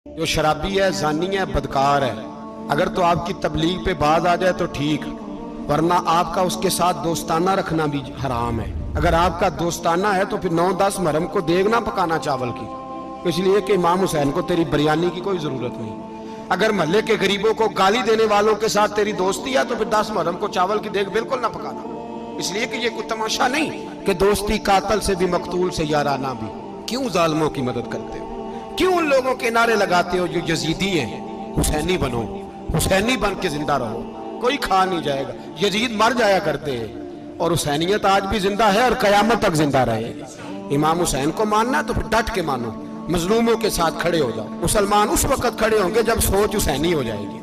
جو شرابی ہے، زانی ہے، بدکار ہے، اگر تو آپ کی تبلیغ پہ باز آ جائے تو ٹھیک، ورنہ آپ کا اس کے ساتھ دوستانہ رکھنا بھی حرام ہے۔ اگر آپ کا دوستانہ ہے تو پھر 9-10 محرم کو دیگ نہ پکانا چاول کی، اس لیے کہ امام حسین کو تیری بریانی کی کوئی ضرورت نہیں۔ اگر محلے کے غریبوں کو گالی دینے والوں کے ساتھ تیری دوستی ہے تو پھر 10 محرم کو چاول کی دیگ بالکل نہ پکانا، اس لیے کہ یہ کوئی تماشا نہیں کہ دوستی قاتل سے بھی مقتول سے یارانہ بھی۔ کیوں ظالموں کی مدد کرتے ہو؟ کیوں ان لوگوں کے نعرے لگاتے ہو جو یزیدی ہیں؟ حسینی بنو، حسینی بن کے زندہ رہو، کوئی کھا نہیں جائے گا۔ یزید مر جایا کرتے ہیں اور حسینیت آج بھی زندہ ہے اور قیامت تک زندہ رہے گی۔ امام حسین کو ماننا ہے تو پھر ڈٹ کے مانو، مظلوموں کے ساتھ کھڑے ہو جاؤ۔ مسلمان اس وقت کھڑے ہوں گے جب سوچ حسینی ہو جائے گی۔